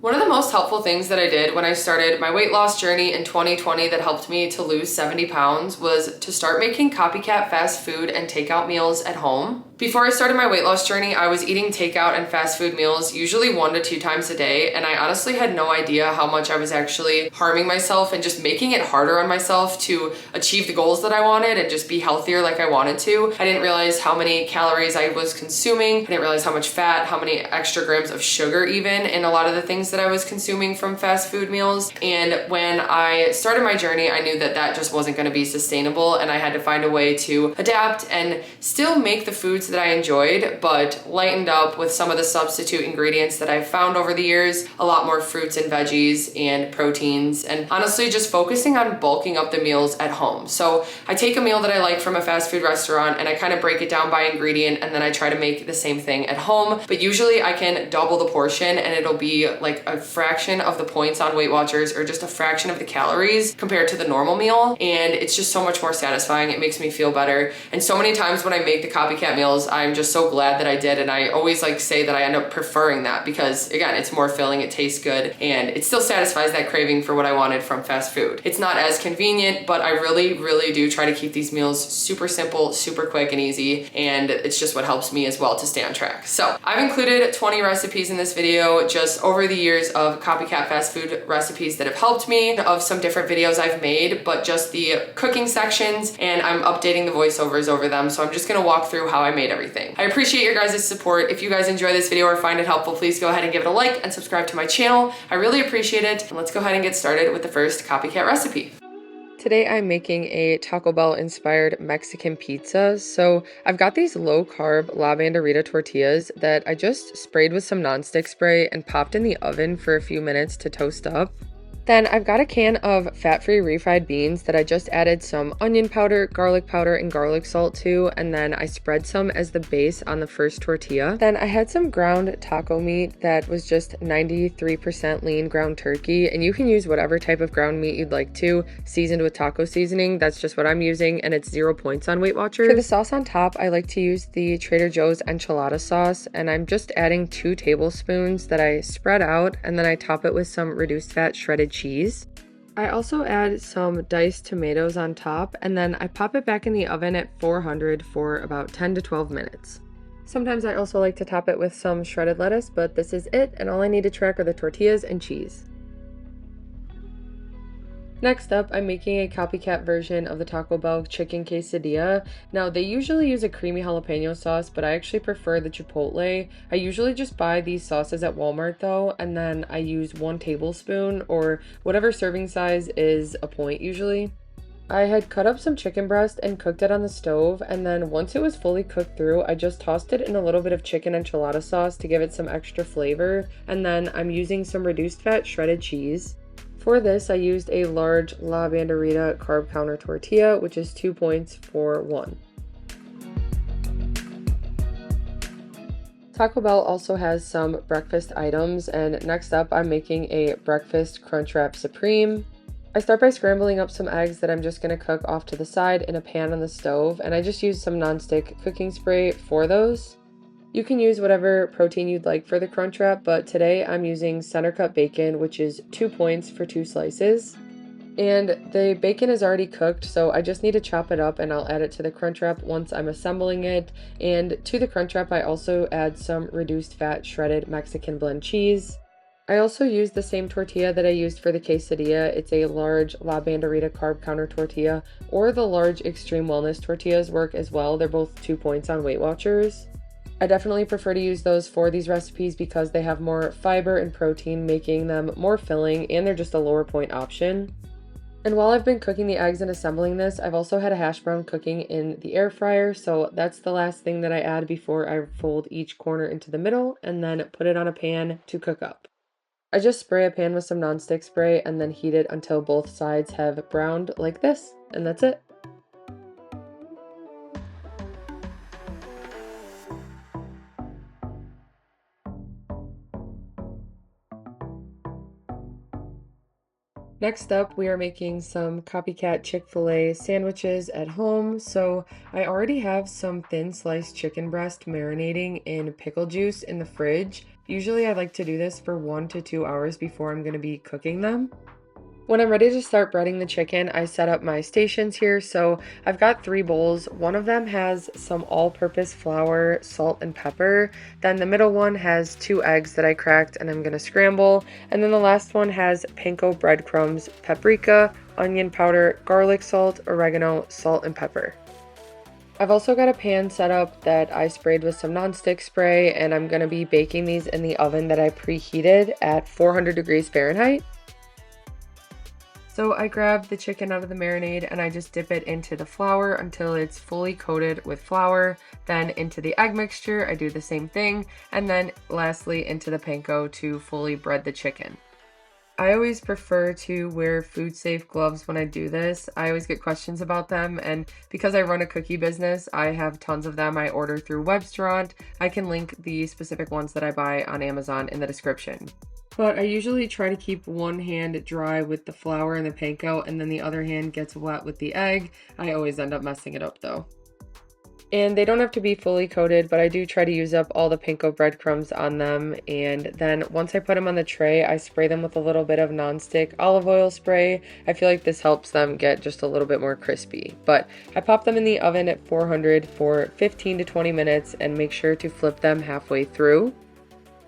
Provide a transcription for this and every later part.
One of the most helpful things that I did when I started my weight loss journey in 2020 that helped me to lose 70 pounds was to start making copycat fast food and takeout meals at home. Before I started my weight loss journey, I was eating takeout and fast food meals usually 1 to 2 times a day, and I honestly had no idea how much I was actually harming myself and just making it harder on myself to achieve the goals that I wanted and just be healthier like I wanted to. I didn't realize how many calories I was consuming. I didn't realize how much fat, how many extra grams of sugar even in a lot of the things that I was consuming from fast food meals. And when I started my journey, I knew that that just wasn't going to be sustainable, and I had to find a way to adapt and still make the foods that I enjoyed, but lightened up with some of the substitute ingredients that I've found over the years, a lot more fruits and veggies and proteins, and honestly just focusing on bulking up the meals at home. So I take a meal that I like from a fast food restaurant and I kind of break it down by ingredient, and then I try to make the same thing at home. But usually I can double the portion and it'll be like a fraction of the points on WeightWatchers or just a fraction of the calories compared to the normal meal. And it's just so much more satisfying. It makes me feel better. And so many times when I make the copycat meals, I'm just so glad that I did. And I always like say that I end up preferring that because again, it's more filling, it tastes good, and it still satisfies that craving for what I wanted from fast food. It's not as convenient, but I really do try to keep these meals super simple, super quick and easy. And it's just what helps me as well to stay on track. So I've included 20 recipes in this video just over the years of copycat fast food recipes that have helped me, of some different videos I've made, but just the cooking sections, and I'm updating the voiceovers over them. So I'm just gonna walk through how I made everything. I appreciate your guys' support. If you guys enjoy this video or find it helpful, please go ahead and give it a like and subscribe to my channel. I really appreciate it. And let's go ahead and get started with the first copycat recipe. Today I'm making a Taco Bell inspired Mexican pizza. So I've got these low carb La Banderita tortillas that I just sprayed with some nonstick spray and popped in the oven for a few minutes to toast up. Then I've got a can of fat-free refried beans that I just added some onion powder, and garlic salt to, and then I spread some as the base on the first tortilla. Then I had some ground taco meat that was just 93% lean ground turkey, and you can use whatever type of ground meat you'd like to, seasoned with taco seasoning. That's just what I'm using, and it's 0 points on WeightWatchers. For the sauce on top, I like to use the Trader Joe's enchilada sauce, and I'm just adding 2 tablespoons that I spread out, and then I top it with some reduced fat shredded cheese. I also add some diced tomatoes on top, and then I pop it back in the oven at 400 for about 10 to 12 minutes. Sometimes I also like to top it with some shredded lettuce, but this is it, and all I need to track are the tortillas and cheese. Next up, I'm making a copycat version of the Taco Bell chicken quesadilla. Now, they usually use a creamy jalapeno sauce, but I actually prefer the Chipotle. I usually just buy these sauces at Walmart though, and then I use 1 tablespoon or whatever serving size is a point usually. I had cut up some chicken breast and cooked it on the stove, and then once it was fully cooked through, I just tossed it in a little bit of chicken enchilada sauce to give it some extra flavor, and then I'm using some reduced fat shredded cheese. For this, I used a large La Banderita carb counter tortilla, which is 2 points for 1. Taco Bell also has some breakfast items, and next up I'm making a breakfast Crunchwrap Supreme. I start by scrambling up some eggs that I'm just going to cook off to the side in a pan on the stove, and I just used some nonstick cooking spray for those. You can use whatever protein you'd like for the Crunchwrap, but today I'm using center cut bacon, which is 2 points for 2 slices. And the bacon is already cooked, so I just need to chop it up and I'll add it to the Crunchwrap once I'm assembling it. And to the Crunchwrap, I also add some reduced fat shredded Mexican blend cheese. I also used the same tortilla that I used for the quesadilla. It's a large La Banderita carb counter tortilla, or the large Extreme Wellness tortillas work as well. They're both 2 points on WeightWatchers. I definitely prefer to use those for these recipes because they have more fiber and protein, making them more filling, and they're just a lower point option. And while I've been cooking the eggs and assembling this, I've also had a hash brown cooking in the air fryer, so that's the last thing that I add before I fold each corner into the middle and then put it on a pan to cook up. I just spray a pan with some nonstick spray and then heat it until both sides have browned like this, and that's it. Next up, we are making some copycat Chick-fil-A sandwiches at home. So I already have some thin sliced chicken breast marinating in pickle juice in the fridge. Usually I like to do this for 1 to 2 hours before I'm going to be cooking them. When I'm ready to start breading the chicken, I set up my stations here. So I've got 3 bowls. One of them has some all-purpose flour, salt, and pepper. Then the middle one has 2 eggs that I cracked and I'm gonna scramble. And then the last one has panko breadcrumbs, paprika, onion powder, garlic salt, oregano, salt, and pepper. I've also got a pan set up that I sprayed with some nonstick spray, and I'm gonna be baking these in the oven that I preheated at 400 degrees Fahrenheit. So I grab the chicken out of the marinade and I just dip it into the flour until it's fully coated with flour. Then into the egg mixture, I do the same thing. And then lastly into the panko to fully bread the chicken. I always prefer to wear food safe gloves when I do this. I always get questions about them, and because I run a cookie business, I have tons of them I order through Webstaurant. I can link the specific ones that I buy on Amazon in the description. But I usually try to keep one hand dry with the flour and the panko, and then the other hand gets wet with the egg. I always end up messing it up though. And they don't have to be fully coated, but I do try to use up all the panko breadcrumbs on them. And then once I put them on the tray, I spray them with a little bit of nonstick olive oil spray. I feel like this helps them get just a little bit more crispy. But I pop them in the oven at 400 for 15 to 20 minutes and make sure to flip them halfway through.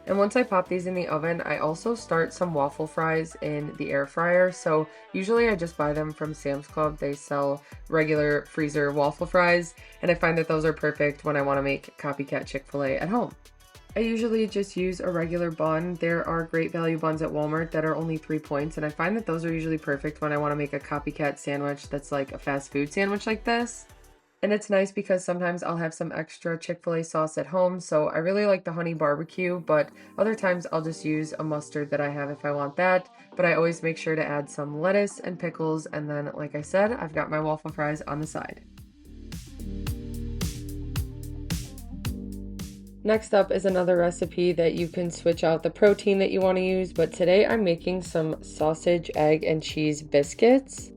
And once I pop these in the oven, I also start some waffle fries in the air fryer. So usually I just buy them from Sam's Club. They sell regular freezer waffle fries, and I find that those are perfect when I want to make Copycat Chick-fil-A at home. I usually just use a regular bun. There are great value buns at Walmart that are only 3 points, and I find that those are usually perfect when I want to make a Copycat sandwich that's like a fast food sandwich like this. And it's nice because sometimes I'll have some extra Chick-fil-A sauce at home, so I really like the honey barbecue, but other times I'll just use a mustard that I have if I want that. But I always make sure to add some lettuce and pickles, and then, like I said, I've got my waffle fries on the side. Next up is another recipe that you can switch out the protein that you want to use, but today I'm making some sausage, egg, and cheese biscuits.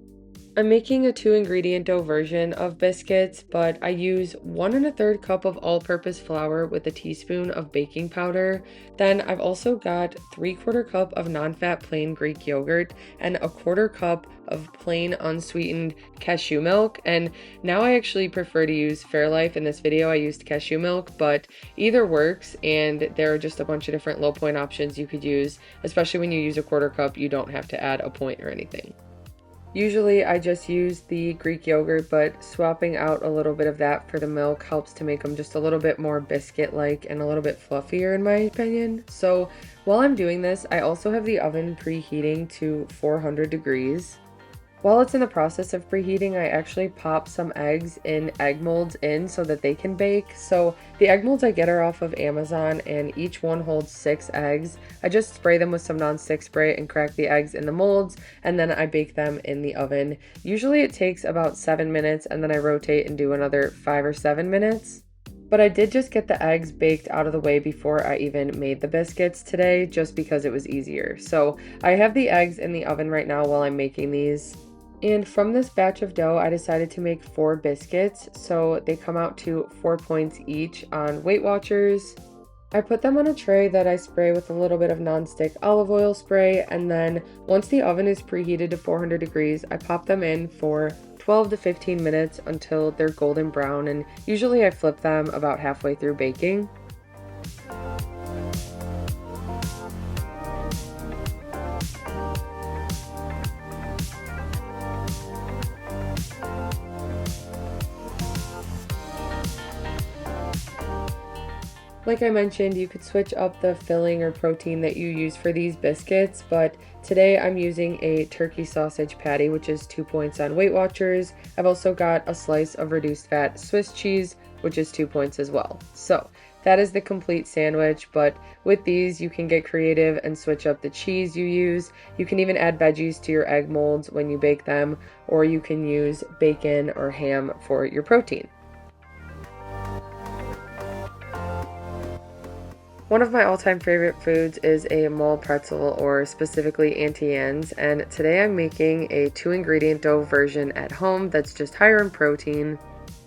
I'm making a 2-ingredient dough version of biscuits, but I use 1 1/3 cup of all-purpose flour with a teaspoon of baking powder. Then I've also got 3/4 cup of non-fat plain Greek yogurt and 1/4 cup of plain unsweetened cashew milk. And now I actually prefer to use Fairlife. In this video I used cashew milk, but either works, and there are just a bunch of different low point options you could use. Especially when you use 1/4 cup, you don't have to add a point or anything. Usually I just use the Greek yogurt, but swapping out a little bit of that for the milk helps to make them just a little bit more biscuit-like and a little bit fluffier in my opinion. So while I'm doing this, I also have the oven preheating to 400 degrees. While it's in the process of preheating, I actually pop some eggs in egg molds in so that they can bake. So the egg molds I get are off of Amazon, and each one holds 6 eggs. I just spray them with some nonstick spray and crack the eggs in the molds, and then I bake them in the oven. Usually it takes about 7 minutes, and then I rotate and do another 5 or 7 minutes. But I did just get the eggs baked out of the way before I even made the biscuits today, just because it was easier. So I have the eggs in the oven right now while I'm making these. And from this batch of dough, I decided to make 4 biscuits, so they come out to 4 points each on WeightWatchers. I put them on a tray that I spray with a little bit of nonstick olive oil spray, and then once the oven is preheated to 400 degrees, I pop them in for 12 to 15 minutes until they're golden brown, and usually I flip them about halfway through baking. Like I mentioned, you could switch up the filling or protein that you use for these biscuits, but today I'm using a turkey sausage patty, which is 2 points on WeightWatchers. I've also got a slice of reduced fat Swiss cheese, which is 2 points as well. So that is the complete sandwich, but with these you can get creative and switch up the cheese you use. You can even add veggies to your egg molds when you bake them, or you can use bacon or ham for your protein. One of my all-time favorite foods is a mole pretzel, or specifically Auntie Anne's, and today I'm making a 2-ingredient dough version at home that's just higher in protein.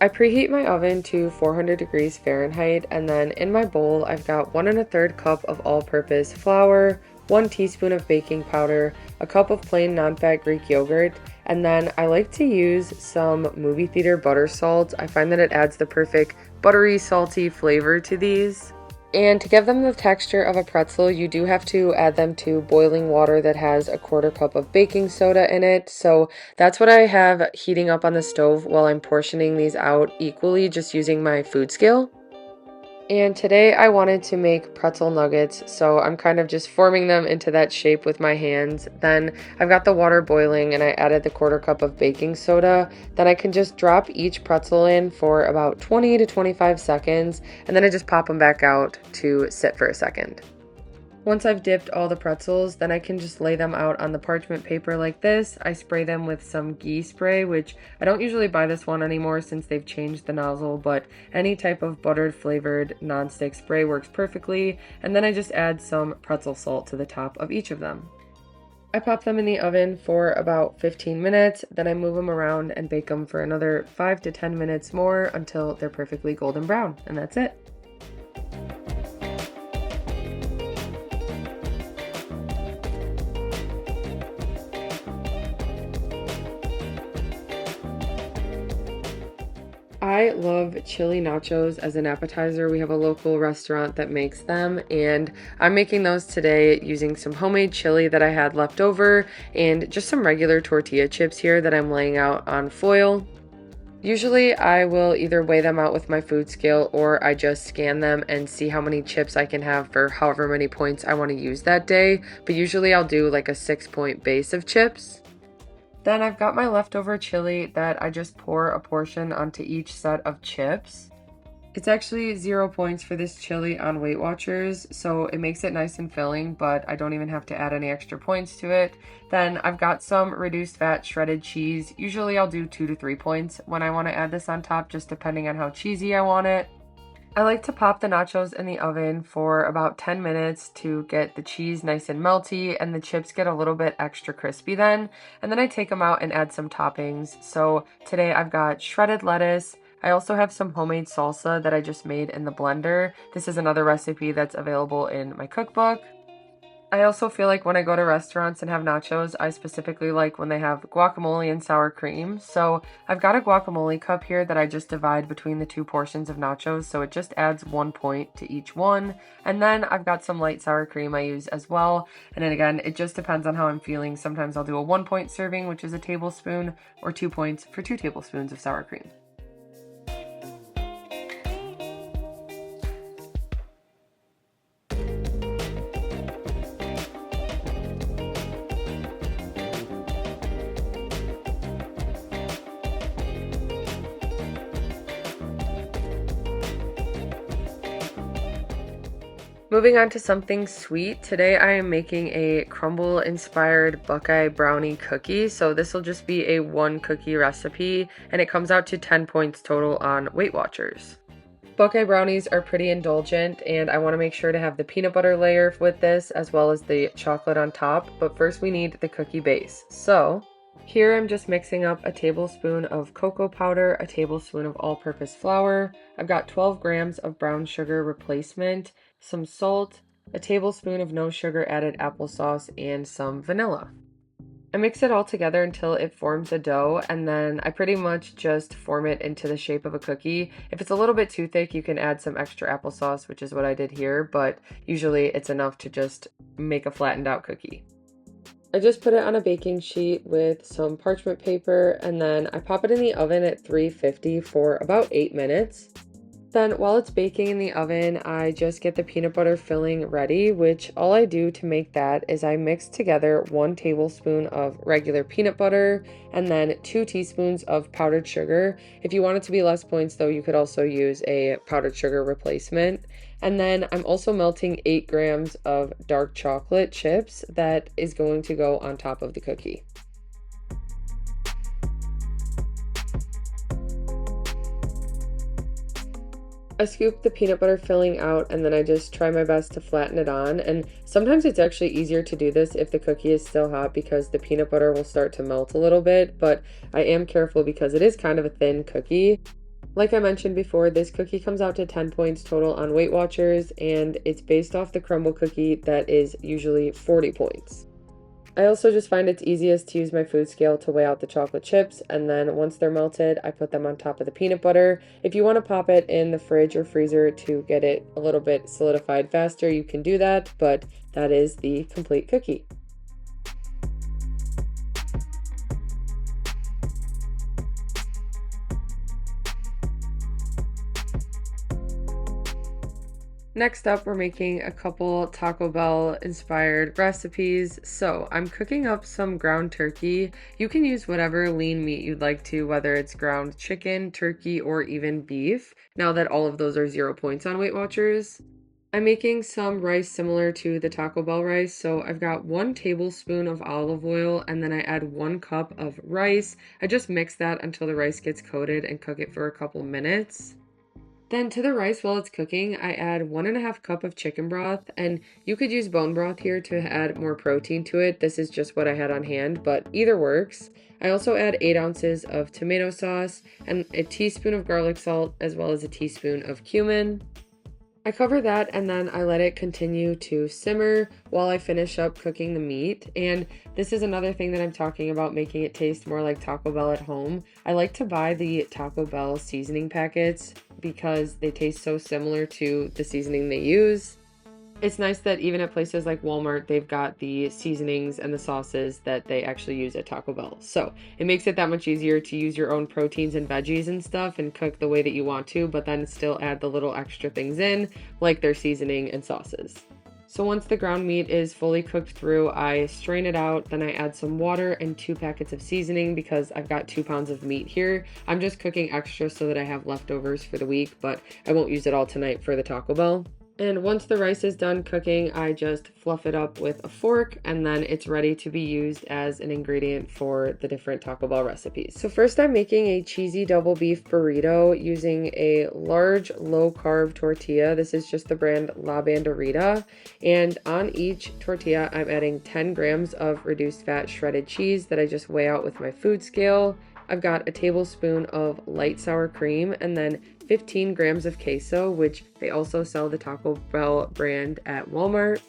I preheat my oven to 400 degrees Fahrenheit, and then in my bowl I've got 1 1/3 cup of all-purpose flour, 1 teaspoon of baking powder, a cup of plain non-fat Greek yogurt, and then I like to use some movie theater butter salt. I find that it adds the perfect buttery, salty flavor to these. And to give them the texture of a pretzel, you do have to add them to boiling water that has a 1/4 cup of baking soda in it. So that's what I have heating up on the stove while I'm portioning these out equally, just using my food scale. And today I wanted to make pretzel nuggets, so I'm kind of just forming them into that shape with my hands. Then I've got the water boiling and I added the 1/4 cup of baking soda. Then I can just drop each pretzel in for about 20 to 25 seconds, and then I just pop them back out to sit for a second. Once I've dipped all the pretzels, then I can just lay them out on the parchment paper like this. I spray them with some ghee spray, which I don't usually buy this one anymore since they've changed the nozzle, but any type of buttered flavored nonstick spray works perfectly. And then I just add some pretzel salt to the top of each of them. I pop them in the oven for about 15 minutes, then I move them around and bake them for another 5 to 10 minutes more until they're perfectly golden brown, and that's it. I love chili nachos as an appetizer. We have a local restaurant that makes them, and I'm making those today using some homemade chili that I had left over and just some regular tortilla chips here that I'm laying out on foil. Usually I will either weigh them out with my food scale or I just scan them and see how many chips I can have for however many points I want to use that day, but usually I'll do like a 6-point base of chips. Then I've got my leftover chili that I just pour a portion onto each set of chips. It's actually 0 points for this chili on WeightWatchers, so it makes it nice and filling, but I don't even have to add any extra points to it. Then I've got some reduced fat shredded cheese. Usually I'll do 2 to 3 points when I want to add this on top, just depending on how cheesy I want it. I like to pop the nachos in the oven for about 10 minutes to get the cheese nice and melty and the chips get a little bit extra crispy then. And then I take them out and add some toppings. So today I've got shredded lettuce. I also have some homemade salsa that I just made in the blender. This is another recipe that's available in my cookbook. I also feel like when I go to restaurants and have nachos, I specifically like when they have guacamole and sour cream. So I've got a guacamole cup here that I just divide between the 2 portions of nachos, so it just adds 1 point to each one. And then I've got some light sour cream I use as well. And then again, it just depends on how I'm feeling. Sometimes I'll do a 1-point serving, which is a tablespoon, or 2 points for 2 tablespoons of sour cream. Moving on to something sweet, today I am making a Crumbl inspired Buckeye brownie cookie. So this will just be a 1 cookie recipe and it comes out to 10 points total on WeightWatchers. Buckeye brownies are pretty indulgent and I want to make sure to have the peanut butter layer with this as well as the chocolate on top, but first we need the cookie base. So here I'm just mixing up a tablespoon of cocoa powder, a tablespoon of all-purpose flour. I've got 12 grams of brown sugar replacement, some salt, a tablespoon of no sugar added applesauce, and some vanilla. I mix it all together until it forms a dough, and then I pretty much just form it into the shape of a cookie. If it's a little bit too thick, you can add some extra applesauce, which is what I did here, but usually it's enough to just make a flattened out cookie. I just put it on a baking sheet with some parchment paper, and then I pop it in the oven at 350 for about 8 minutes. Then while it's baking in the oven, I just get the peanut butter filling ready, which all I do to make that is I mix together 1 tablespoon of regular peanut butter and then 2 teaspoons of powdered sugar. If you want it to be less points though, you could also use a powdered sugar replacement. And then I'm also melting 8 grams of dark chocolate chips that is going to go on top of the cookie. I scoop the peanut butter filling out and then I just try my best to flatten it on, and sometimes it's actually easier to do this if the cookie is still hot because the peanut butter will start to melt a little bit, but I am careful because it is kind of a thin cookie. Like I mentioned before, this cookie comes out to 10 points total on WeightWatchers, and it's based off the Crumbl cookie that is usually 40 points. I also just find it's easiest to use my food scale to weigh out the chocolate chips, and then once they're melted, I put them on top of the peanut butter. If you want to pop it in the fridge or freezer to get it a little bit solidified faster, you can do that, but that is the complete cookie. Next up, we're making a couple Taco Bell inspired recipes. So I'm cooking up some ground turkey. You can use whatever lean meat you'd like to, whether it's ground chicken, turkey, or even beef, now that all of those are 0 points on Weight Watchers. I'm making some rice similar to the Taco Bell rice. So I've got 1 tablespoon of olive oil, and then I add 1 cup of rice. I just mix that until the rice gets coated and cook it for a couple minutes. Then to the rice while it's cooking, I add 1.5 cup of chicken broth, and you could use bone broth here to add more protein to it. This is just what I had on hand, but either works. I also add 8 ounces of tomato sauce and a teaspoon of garlic salt, as well as a teaspoon of cumin. I cover that and then I let it continue to simmer while I finish up cooking the meat. And this is another thing that I'm talking about, making it taste more like Taco Bell at home. I like to buy the Taco Bell seasoning packets because they taste so similar to the seasoning they use. It's nice that even at places like Walmart, they've got the seasonings and the sauces that they actually use at Taco Bell. So it makes it that much easier to use your own proteins and veggies and stuff and cook the way that you want to, but then still add the little extra things in, like their seasoning and sauces. So once the ground meat is fully cooked through, I strain it out, then I add some water and 2 packets of seasoning because I've got 2 pounds of meat here. I'm just cooking extra so that I have leftovers for the week, but I won't use it all tonight for the Taco Bell. And once the rice is done cooking, I just fluff it up with a fork, and then it's ready to be used as an ingredient for the different Taco Bell recipes. So first I'm making a cheesy double beef burrito using a large low-carb tortilla. This is just the brand La Banderita. And on each tortilla, I'm adding 10 grams of reduced fat shredded cheese that I just weigh out with my food scale. I've got a tablespoon of light sour cream, and then 15 grams of queso, which they also sell the Taco Bell brand at Walmart.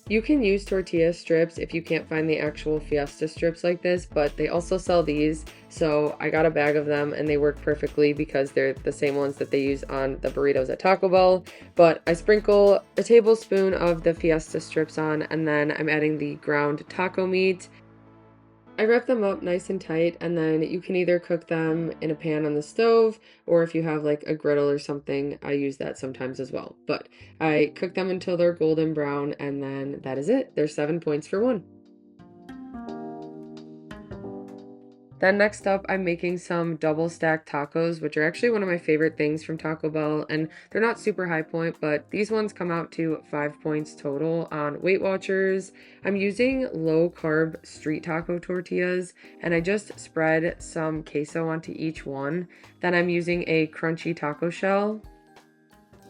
You can use tortilla strips if you can't find the actual Fiesta strips like this, but they also sell these. So I got a bag of them and they work perfectly because they're the same ones that they use on the burritos at Taco Bell. But I sprinkle a tablespoon of the Fiesta strips on, and then I'm adding the ground taco meat. I wrap them up nice and tight, and then you can either cook them in a pan on the stove, or if you have like a griddle or something, I use that sometimes as well. But I cook them until they're golden brown, and then that is it. There's 7 points for one. Then next up, I'm making some double stacked tacos, which are actually one of my favorite things from Taco Bell, and they're not super high point, but these ones come out to 5 points total on Weight Watchers. I'm using low carb street taco tortillas, and I just spread some queso onto each one. Then I'm using a crunchy taco shell.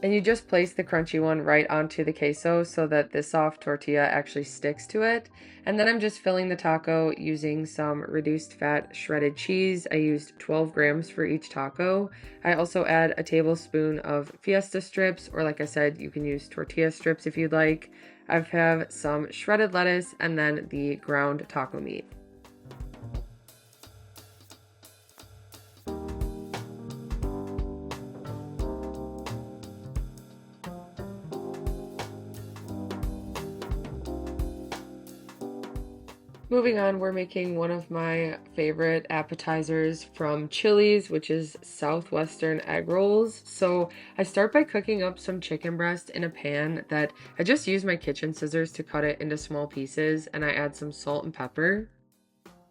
And you just place the crunchy one right onto the queso so that the soft tortilla actually sticks to it. And then I'm just filling the taco using some reduced fat shredded cheese. I used 12 grams for each taco. I also add a tablespoon of Fiesta strips, or like I said, you can use tortilla strips if you'd like. I have some shredded lettuce and then the ground taco meat. Moving on, we're making one of my favorite appetizers from Chili's, which is Southwestern egg rolls. So I start by cooking up some chicken breast in a pan that I just use my kitchen scissors to cut it into small pieces, and I add some salt and pepper.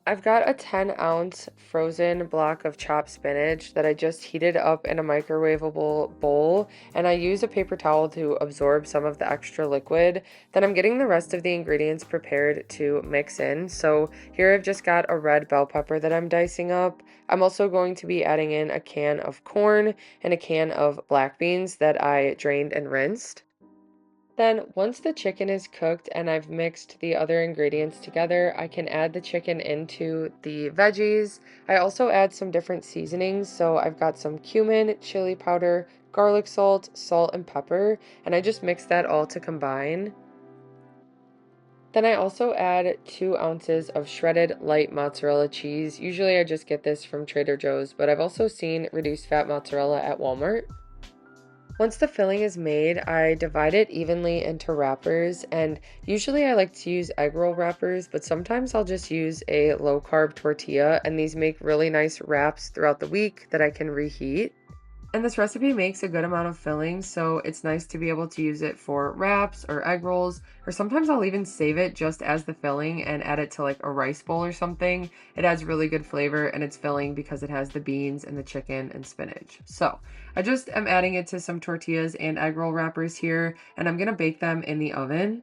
I've got a 10-ounce frozen block of chopped spinach that I just heated up in a microwavable bowl, and I use a paper towel to absorb some of the extra liquid. Then I'm getting the rest of the ingredients prepared to mix in. So here I've just got a red bell pepper that I'm dicing up. I'm also going to be adding in a can of corn and a can of black beans that I drained and rinsed. Then once the chicken is cooked and I've mixed the other ingredients together, I can add the chicken into the veggies. I also add some different seasonings. So I've got some cumin, chili powder, garlic salt, salt, and pepper, and I just mix that all to combine. Then I also add 2 ounces of shredded light mozzarella cheese. Usually I just get this from Trader Joe's, but I've also seen reduced fat mozzarella at Walmart. Once the filling is made, I divide it evenly into wrappers, and usually I like to use egg roll wrappers, but sometimes I'll just use a low-carb tortilla, and these make really nice wraps throughout the week that I can reheat. And this recipe makes a good amount of filling, so it's nice to be able to use it for wraps or egg rolls, or sometimes I'll even save it just as the filling and add it to like a rice bowl or something. It adds really good flavor and it's filling because it has the beans and the chicken and spinach. So I just am adding it to some tortillas and egg roll wrappers here, and I'm gonna bake them in the oven.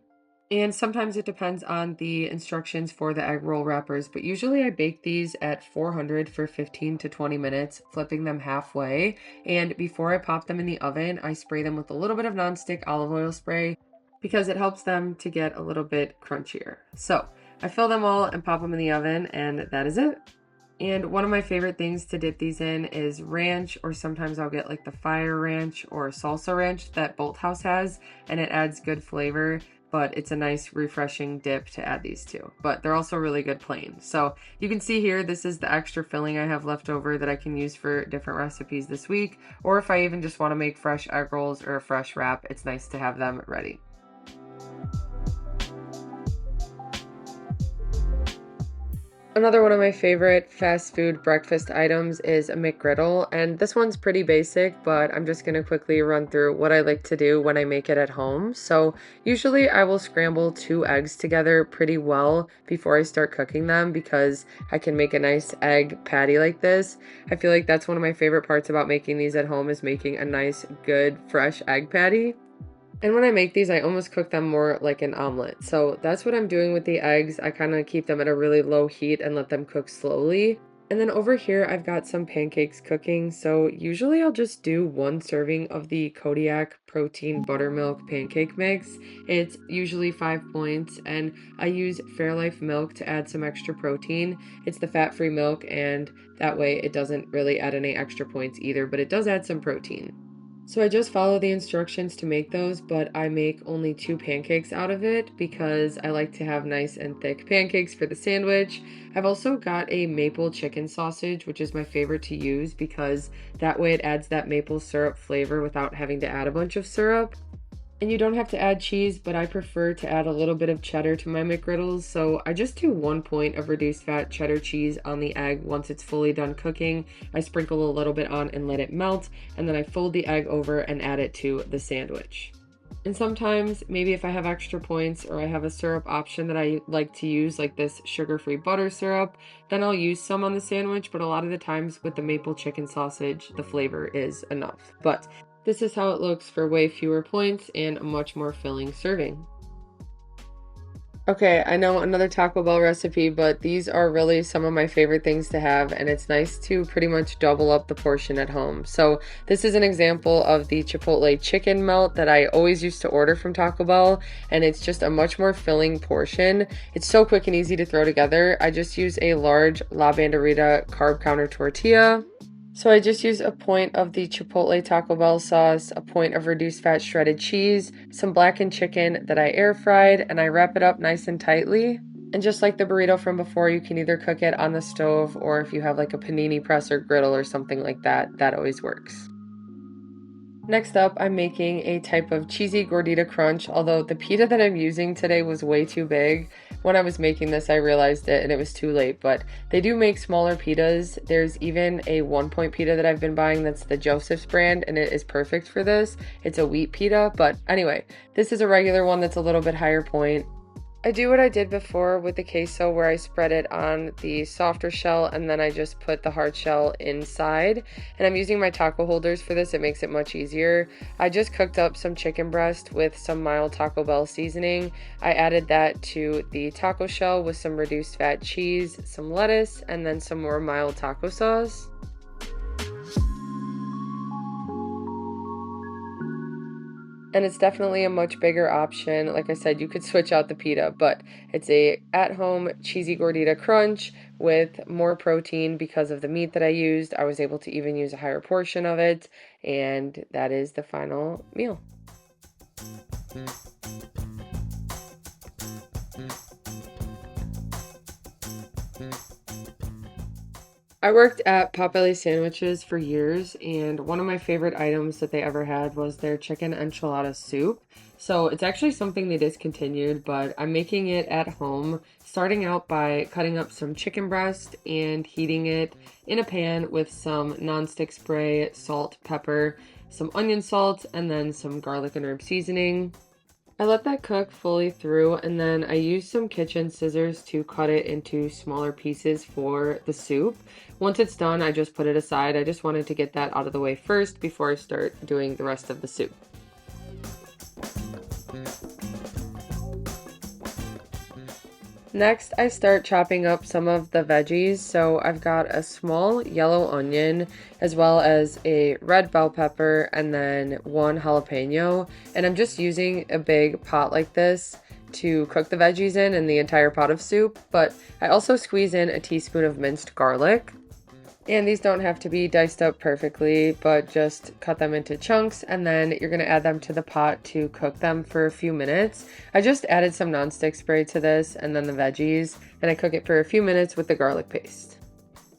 And sometimes it depends on the instructions for the egg roll wrappers, but usually I bake these at 400 for 15 to 20 minutes, flipping them halfway. And before I pop them in the oven, I spray them with a little bit of nonstick olive oil spray because it helps them to get a little bit crunchier. So I fill them all and pop them in the oven, and that is it. And one of my favorite things to dip these in is ranch, or sometimes I'll get like the fire ranch or salsa ranch that Bolt House has, and it adds good flavor. But it's a nice refreshing dip to add these to. But they're also really good plain. So you can see here, this is the extra filling I have left over that I can use for different recipes this week. Or if I even just want to make fresh egg rolls or a fresh wrap, it's nice to have them ready. Another one of my favorite fast food breakfast items is a McGriddle, and this one's pretty basic, but I'm just going to quickly run through what I like to do when I make it at home. So usually I will scramble 2 eggs together pretty well before I start cooking them because I can make a nice egg patty like this. I feel like that's one of my favorite parts about making these at home is making a nice, good, fresh egg patty. And when I make these, I almost cook them more like an omelet. So that's what I'm doing with the eggs. I kind of keep them at a really low heat and let them cook slowly. And then over here, I've got some pancakes cooking. So usually I'll just do 1 serving of the Kodiak protein buttermilk pancake mix. It's usually 5 points, and I use Fairlife milk to add some extra protein. It's the fat-free milk, and that way it doesn't really add any extra points either, but it does add some protein. So I just follow the instructions to make those, but I make only 2 pancakes out of it because I like to have nice and thick pancakes for the sandwich. I've also got a maple chicken sausage, which is my favorite to use because that way it adds that maple syrup flavor without having to add a bunch of syrup. And you don't have to add cheese, but I prefer to add a little bit of cheddar to my McGriddles, so I just do 1 point of reduced fat cheddar cheese on the egg once it's fully done cooking. I sprinkle a little bit on and let it melt, and then I fold the egg over and add it to the sandwich. And sometimes, maybe if I have extra points or I have a syrup option that I like to use, like this sugar-free butter syrup, then I'll use some on the sandwich, but a lot of the times with the maple chicken sausage, the flavor is enough. But this is how it looks for way fewer points and a much more filling serving. Okay, I know another Taco Bell recipe, but these are really some of my favorite things to have, and it's nice to pretty much double up the portion at home. So this is an example of the Chipotle chicken melt that I always used to order from Taco Bell, and it's just a much more filling portion. It's so quick and easy to throw together. I just use a large La Banderita carb counter tortilla. So I just use a point of the Chipotle Taco Bell sauce, a point of reduced fat shredded cheese, some blackened chicken that I air fried, and I wrap it up nice and tightly. And just like the burrito from before, you can either cook it on the stove or if you have like a panini press or griddle or something like that, that always works. Next up, I'm making a type of cheesy Gordita crunch, although the pita that I'm using today was way too big. When I was making this, I realized it and it was too late, but they do make smaller pitas. There's even a 1-point pita that I've been buying that's the Joseph's brand, and it is perfect for this. It's a wheat pita, but anyway, this is a regular one that's a little bit higher point. I do what I did before with the queso where I spread it on the softer shell and then I just put the hard shell inside. And I'm using my taco holders for this. It makes it much easier. I just cooked up some chicken breast with some mild Taco Bell seasoning. I added that to the taco shell with some reduced fat cheese, some lettuce, and then some more mild taco sauce. And it's definitely a much bigger option. Like I said, you could switch out the pita, but it's a at-home cheesy gordita crunch with more protein because of the meat that I used. I was able to even use a higher portion of it, and that is the final meal. I worked at Potbelly Sandwiches for years, and one of my favorite items that they ever had was their chicken enchilada soup. So it's actually something they discontinued, but I'm making it at home, starting out by cutting up some chicken breast and heating it in a pan with some nonstick spray, salt, pepper, some onion salt, and then some garlic and herb seasoning. I let that cook fully through, and then I used some kitchen scissors to cut it into smaller pieces for the soup. Once it's done, I just put it aside. I just wanted to get that out of the way first before I start doing the rest of the soup. Next, I start chopping up some of the veggies. So I've got a small yellow onion, as well as a red bell pepper, and then one jalapeno. And I'm just using a big pot like this to cook the veggies in and the entire pot of soup. But I also squeeze in a teaspoon of minced garlic. And these don't have to be diced up perfectly, but just cut them into chunks, and then you're going to add them to the pot to cook them for a few minutes. I just added some nonstick spray to this and then the veggies, and I cook it for a few minutes with the garlic paste.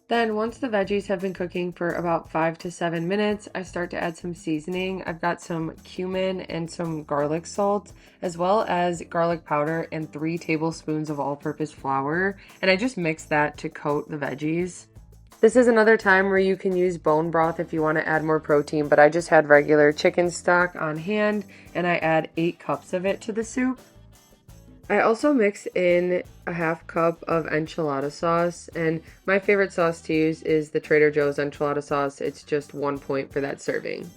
Then once the veggies have been cooking for about 5 to 7 minutes, I start to add some seasoning. I've got some cumin and some garlic salt, as well as garlic powder and 3 tablespoons of all-purpose flour, and I just mix that to coat the veggies. This is another time where you can use bone broth if you want to add more protein, but I just had regular chicken stock on hand, and I add 8 cups of it to the soup. I also mix in a half cup of enchilada sauce, and my favorite sauce to use is the Trader Joe's enchilada sauce. It's just 1 point for that serving.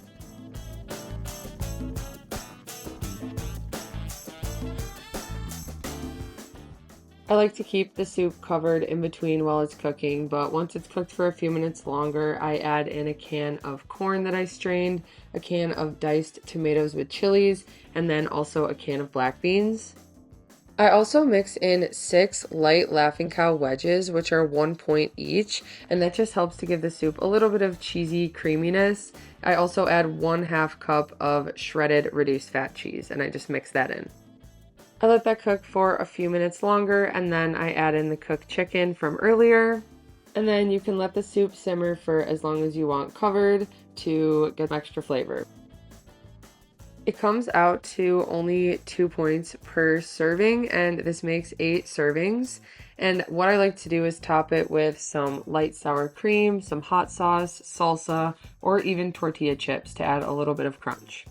I like to keep the soup covered in between while it's cooking, but once it's cooked for a few minutes longer, I add in a can of corn that I strained, a can of diced tomatoes with chilies, and then also a can of black beans. I also mix in 6 light Laughing Cow wedges, which are 1 point each, and that just helps to give the soup a little bit of cheesy creaminess. I also add 1/2 cup of shredded reduced fat cheese, and I just mix that in. I let that cook for a few minutes longer, and then I add in the cooked chicken from earlier. And then you can let the soup simmer for as long as you want covered to get extra flavor. It comes out to only 2 points per serving, and this makes 8 servings. And what I like to do is top it with some light sour cream, some hot sauce, salsa, or even tortilla chips to add a little bit of crunch.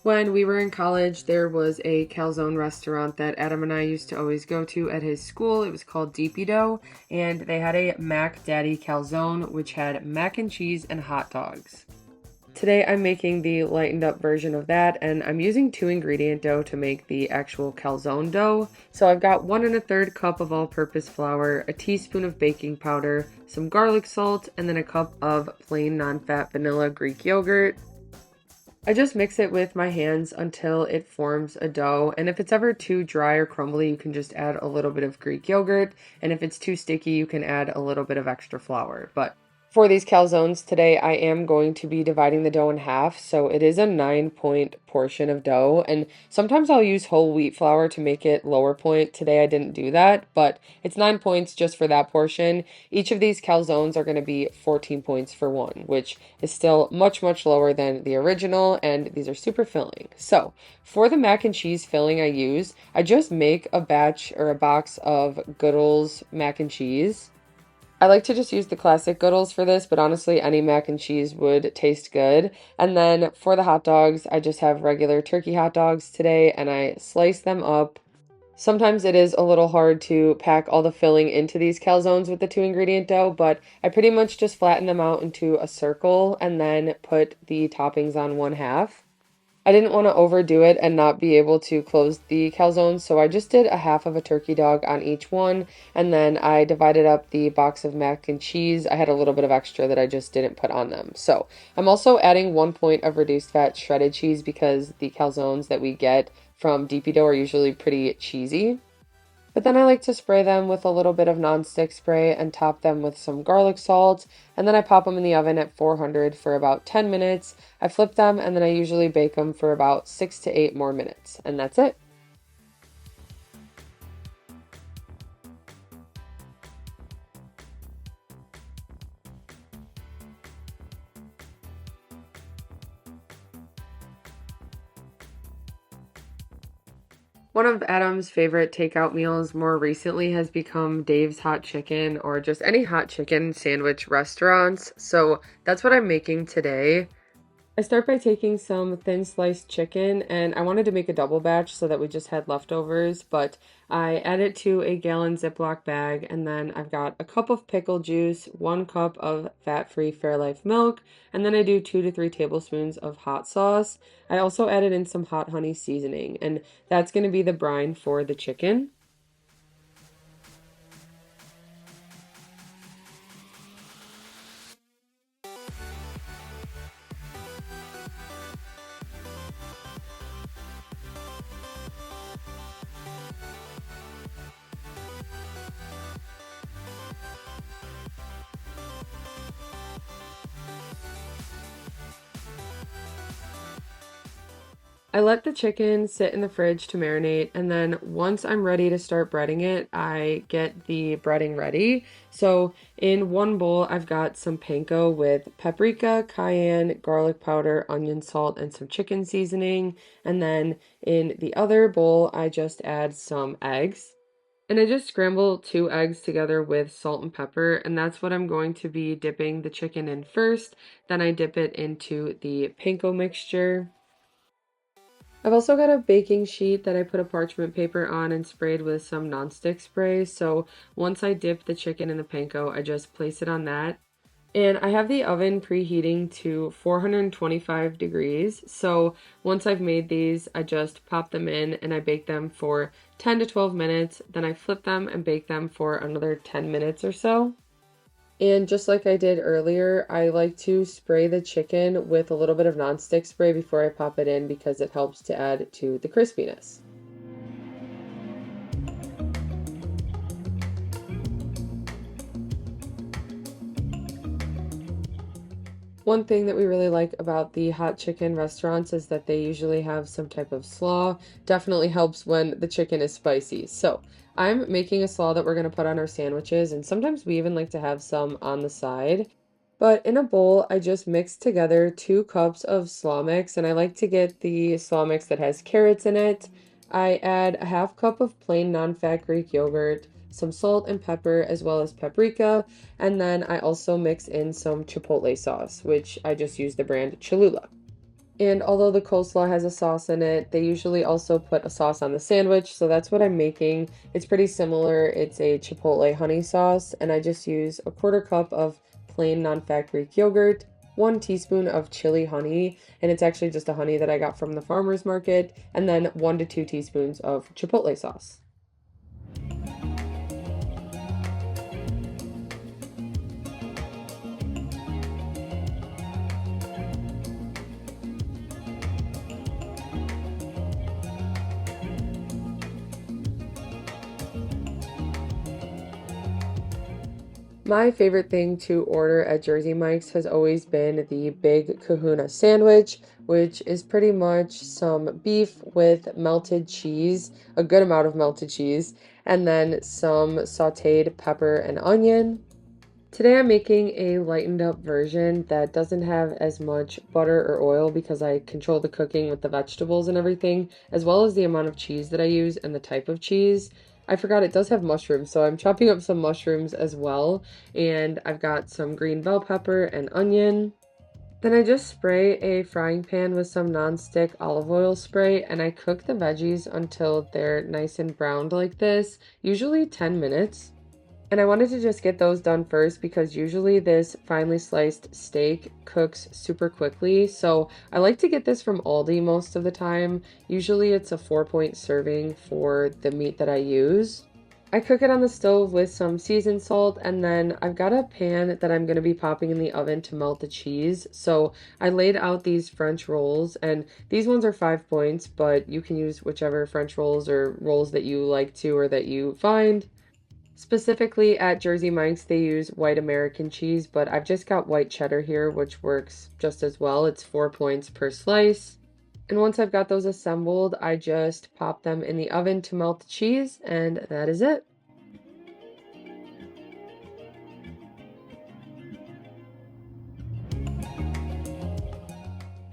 When we were in college, there was a calzone restaurant that Adam and I used to always go to at his school. It was called Deepy Dough, and they had a Mac Daddy calzone, which had mac and cheese and hot dogs. Today I'm making the lightened up version of that, and I'm using 2-ingredient dough to make the actual calzone dough. So I've got 1 1/3 cup of all-purpose flour, a teaspoon of baking powder, some garlic salt, and then a cup of plain non-fat vanilla Greek yogurt. I just mix it with my hands until it forms a dough, and if it's ever too dry or crumbly, you can just add a little bit of Greek yogurt, and if it's too sticky, you can add a little bit of extra flour. But for these calzones today, I am going to be dividing the dough in half, so it is a 9-point portion of dough, and sometimes I'll use whole wheat flour to make it lower point. Today I didn't do that, but it's 9 points just for that portion. Each of these calzones are going to be 14 points for one, which is still much, much lower than the original, and these are super filling. So for the mac and cheese filling I just make a batch or a box of Goodall's mac and cheese. I like to just use the classic Goodall's for this, but honestly, any mac and cheese would taste good. And then for the hot dogs, I just have regular turkey hot dogs today, and I slice them up. Sometimes it is a little hard to pack all the filling into these calzones with the 2-ingredient dough, but I pretty much just flatten them out into a circle and then put the toppings on 1/2. I didn't want to overdo it and not be able to close the calzone, so I just did a half of a turkey dog on each one, and then I divided up the box of mac and cheese. I had a little bit of extra that I just didn't put on them. So I'm also adding 1 point of reduced fat shredded cheese because the calzones that we get from DP dough are usually pretty cheesy. But then I like to spray them with a little bit of nonstick spray and top them with some garlic salt. And then I pop them in the oven at 400 for about 10 minutes. I flip them and then I usually bake them for about 6 to 8 more minutes. And that's it. One of Adam's favorite takeout meals more recently has become Dave's Hot Chicken or just any hot chicken sandwich restaurants. So that's what I'm making today. I start by taking some thin sliced chicken, and I wanted to make a double batch so that we just had leftovers, but I add it to a gallon Ziploc bag, and then I've got a cup of pickle juice, 1 cup of fat-free Fairlife milk, and then I do 2 to 3 tablespoons of hot sauce. I also added in some hot honey seasoning, and that's going to be the brine for the chicken. I let the chicken sit in the fridge to marinate, and then once I'm ready to start breading it, I get the breading ready. So in one bowl, I've got some panko with paprika, cayenne, garlic powder, onion salt, and some chicken seasoning. And then in the other bowl, I just add some eggs. And I just scramble 2 eggs together with salt and pepper, and that's what I'm going to be dipping the chicken in first. Then I dip it into the panko mixture. I've also got a baking sheet that I put a parchment paper on and sprayed with some nonstick spray. So once I dip the chicken in the panko, I just place it on that. And I have the oven preheating to 425 degrees. So once I've made these, I just pop them in and I bake them for 10 to 12 minutes. Then I flip them and bake them for another 10 minutes or so. And just like I did earlier, I like to spray the chicken with a little bit of nonstick spray before I pop it in because it helps to add to the crispiness. One thing that we really like about the hot chicken restaurants is that they usually have some type of slaw. Definitely helps when the chicken is spicy. So I'm making a slaw that we're going to put on our sandwiches, and sometimes we even like to have some on the side. But in a bowl, I just mix together 2 cups of slaw mix, and I like to get the slaw mix that has carrots in it. I add a half cup of plain non-fat Greek yogurt, some salt and pepper, as well as paprika, and then I also mix in some Chipotle sauce, which I just use the brand Cholula. And although the coleslaw has a sauce in it, they usually also put a sauce on the sandwich, so that's what I'm making. It's pretty similar. It's a Chipotle honey sauce, and I just use a 1/4 cup of plain non-fat Greek yogurt, 1 teaspoon of chili honey, and it's actually just a honey that I got from the farmer's market, and then 1 to 2 teaspoons of Chipotle sauce. My favorite thing to order at Jersey Mike's has always been the big kahuna sandwich, which is pretty much some beef with melted cheese, a good amount of melted cheese, and then some sauteed pepper and onion. Today I'm making a lightened up version that doesn't have as much butter or oil because I control the cooking with the vegetables and everything, as well as the amount of cheese that I use and the type of cheese. I forgot it does have mushrooms, so I'm chopping up some mushrooms as well, and I've got some green bell pepper and onion. Then I just spray a frying pan with some non-stick olive oil spray, and I cook the veggies until they're nice and browned like this, usually 10 minutes. And I wanted to just get those done first because usually this finely sliced steak cooks super quickly. So I like to get this from Aldi most of the time. Usually it's a 4-point serving for the meat that I use. I cook it on the stove with some seasoned salt, and then I've got a pan that I'm going to be popping in the oven to melt the cheese. So I laid out these French rolls, and these ones are 5 points, but you can use whichever French rolls or rolls that you like to or that you find. Specifically at Jersey Mike's, they use white American cheese, but I've just got white cheddar here, which works just as well. It's 4 points per slice. And once I've got those assembled, I just pop them in the oven to melt the cheese, and that is it.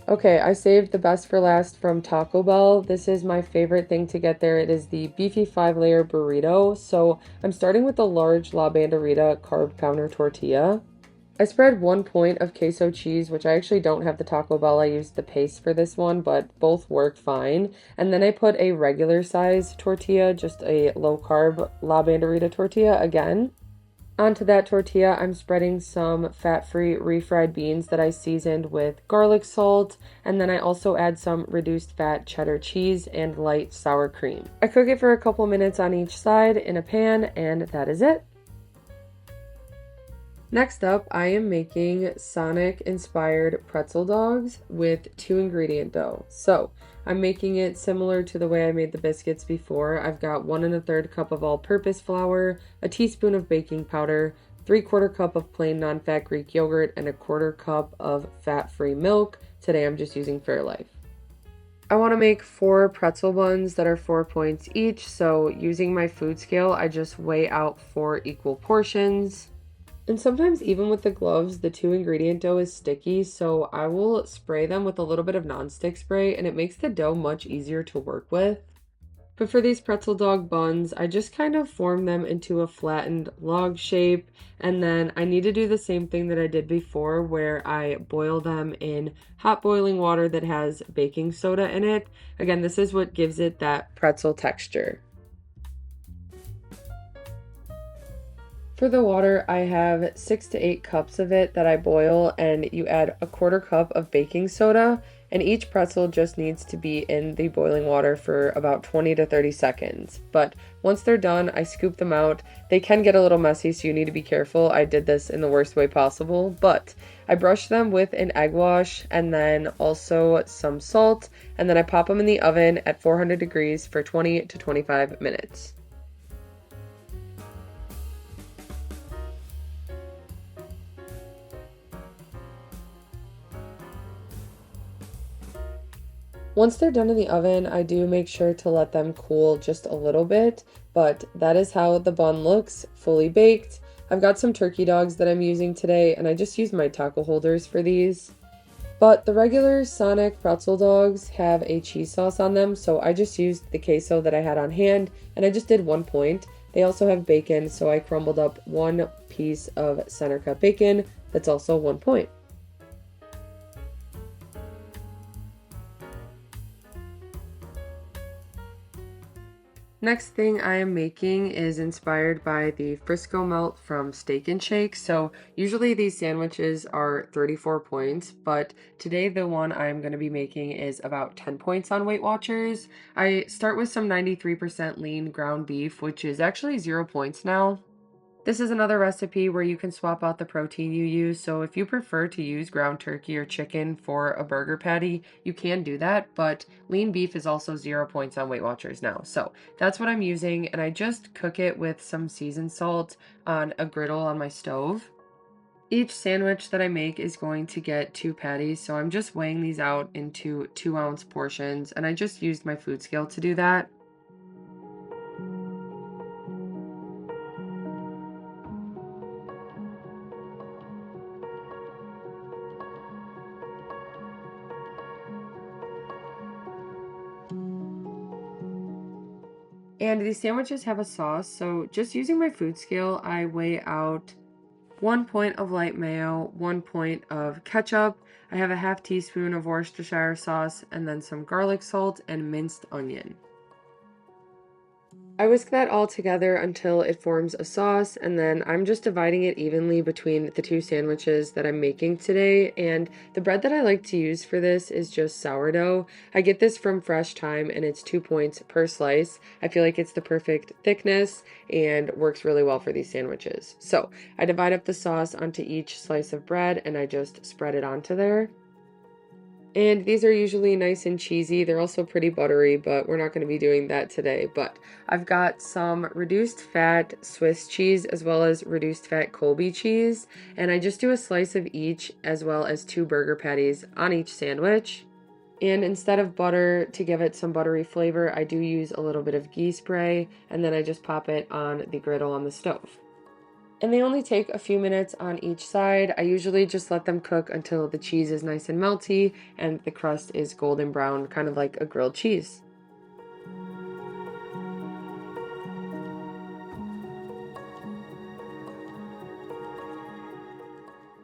Okay, I saved the best for last from Taco Bell. This is my favorite thing to get there. It is the beefy 5-layer burrito. So I'm starting with the large La Banderita carb counter tortilla. I spread 1 point of queso cheese, which I actually don't have the Taco Bell. I used the paste for this one, but both work fine. And then I put a regular size tortilla, just a low carb La Banderita tortilla again. Onto that tortilla, I'm spreading some fat-free refried beans that I seasoned with garlic salt, and then I also add some reduced fat cheddar cheese and light sour cream. I cook it for a couple minutes on each side in a pan, and that is it. Next up, I am making Sonic-inspired pretzel dogs with 2-ingredient dough. So, I'm making it similar to the way I made the biscuits before. I've got 1 1/3 cup of all-purpose flour, a teaspoon of baking powder, 3/4 cup of plain non-fat Greek yogurt, and 1/4 cup of fat-free milk. Today I'm just using Fairlife. I want to make 4 pretzel buns that are 4 points each, so using my food scale, I just weigh out 4 equal portions. And sometimes even with the gloves, the 2-ingredient dough is sticky, so I will spray them with a little bit of nonstick spray, and it makes the dough much easier to work with. But for these pretzel dog buns, I just kind of form them into a flattened log shape, and then I need to do the same thing that I did before where I boil them in hot boiling water that has baking soda in it. Again, this is what gives it that pretzel texture. For the water, I have 6 to 8 cups of it that I boil, and you add 1/4 cup of baking soda, and each pretzel just needs to be in the boiling water for about 20 to 30 seconds. But once they're done, I scoop them out. They can get a little messy, so you need to be careful. I did this in the worst way possible, but I brush them with an egg wash and then also some salt, and then I pop them in the oven at 400 degrees for 20 to 25 minutes. Once they're done in the oven, I do make sure to let them cool just a little bit, but that is how the bun looks, fully baked. I've got some turkey dogs that I'm using today, and I just use my taco holders for these. But the regular Sonic pretzel dogs have a cheese sauce on them, so I just used the queso that I had on hand, and I just did 1 point. They also have bacon, so I crumbled up 1 piece of center cut bacon that's also 1 point. Next thing I am making is inspired by the Frisco melt from Steak and Shake. So usually these sandwiches are 34 points, but today the one I'm going to be making is about 10 points on WeightWatchers. I start with some 93% lean ground beef, which is actually 0 points now. This is another recipe where you can swap out the protein you use, so if you prefer to use ground turkey or chicken for a burger patty, you can do that, but lean beef is also 0 points on WeightWatchers now. So that's what I'm using, and I just cook it with some seasoned salt on a griddle on my stove. Each sandwich that I make is going to get 2 patties, so I'm just weighing these out into 2-ounce portions, and I just used my food scale to do that. And these sandwiches have a sauce, so just using my food scale, I weigh out 1 point of light mayo, 1 point of ketchup. I have a half teaspoon of Worcestershire sauce, and then some garlic salt and minced onion. I whisk that all together until it forms a sauce, and then I'm just dividing it evenly between the two sandwiches that I'm making today. And the bread that I like to use for this is just sourdough. I get this from Fresh Thyme, and it's 2 points per slice. I feel like it's the perfect thickness and works really well for these sandwiches. So I divide up the sauce onto each slice of bread, and I just spread it onto there. And these are usually nice and cheesy. They're also pretty buttery, but we're not going to be doing that today. But I've got some reduced fat Swiss cheese as well as reduced fat Colby cheese. And I just do a slice of each as well as 2 burger patties on each sandwich. And instead of butter, to give it some buttery flavor, I do use a little bit of ghee spray, and then I just pop it on the griddle on the stove. And they only take a few minutes on each side. I usually just let them cook until the cheese is nice and melty and the crust is golden brown, kind of like a grilled cheese.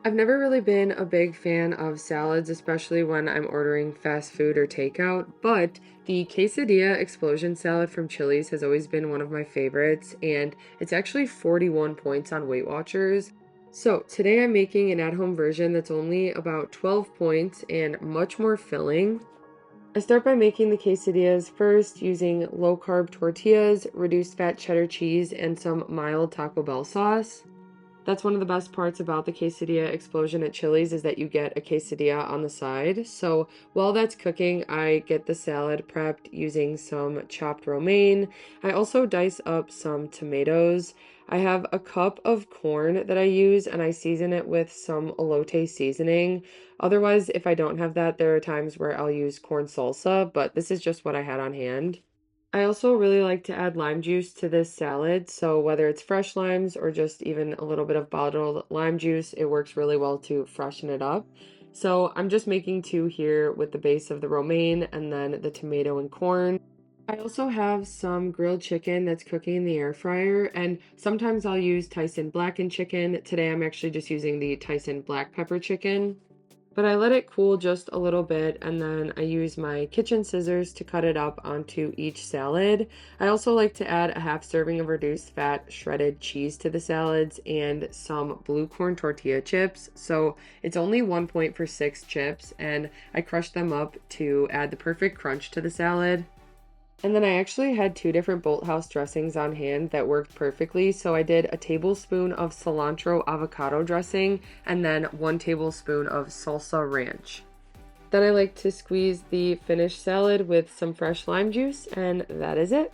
I've never really been a big fan of salads, especially when I'm ordering fast food or takeout, but the quesadilla explosion salad from Chili's has always been one of my favorites, and it's actually 41 points on WeightWatchers. So today I'm making an at-home version that's only about 12 points and much more filling. I start by making the quesadillas first using low-carb tortillas, reduced fat cheddar cheese, and some mild Taco Bell sauce. That's one of the best parts about the quesadilla explosion at Chili's is that you get a quesadilla on the side. So while that's cooking, I get the salad prepped using some chopped romaine. I also dice up some tomatoes. I have a cup of corn that I use, and I season it with some elote seasoning. Otherwise, if I don't have that, there are times where I'll use corn salsa, but this is just what I had on hand. I also really like to add lime juice to this salad, so whether it's fresh limes or just even a little bit of bottled lime juice, it works really well to freshen it up. So I'm just making 2 here with the base of the romaine and then the tomato and corn. I also have some grilled chicken that's cooking in the air fryer, and sometimes I'll use Tyson blackened chicken. Today I'm actually just using the Tyson black pepper chicken. But I let it cool just a little bit, and then I use my kitchen scissors to cut it up onto each salad. I also like to add a half serving of reduced fat shredded cheese to the salads and some blue corn tortilla chips. So it's only 1 point for 6 chips, and I crush them up to add the perfect crunch to the salad. And then I actually had 2 different Bolthouse dressings on hand that worked perfectly. So I did a tablespoon of cilantro avocado dressing and then 1 tablespoon of salsa ranch. Then I like to squeeze the finished salad with some fresh lime juice, and that is it.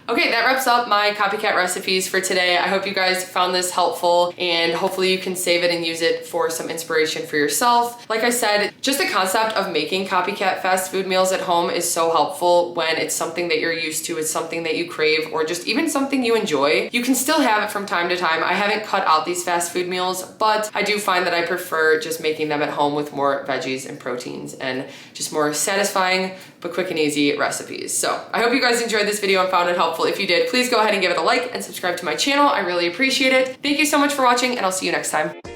Okay, that wraps up my copycat recipes for today. I hope you guys found this helpful, and hopefully you can save it and use it for some inspiration for yourself. Like I said, just the concept of making copycat fast food meals at home is so helpful when it's something that you're used to, it's something that you crave, or just even something you enjoy. You can still have it from time to time. I haven't cut out these fast food meals, but I do find that I prefer just making them at home with more veggies and proteins and just more satisfying but quick and easy recipes. So I hope you guys enjoyed this video and found it helpful. If you did, please go ahead and give it a like and subscribe to my channel. I really appreciate it. Thank you so much for watching, and I'll see you next time.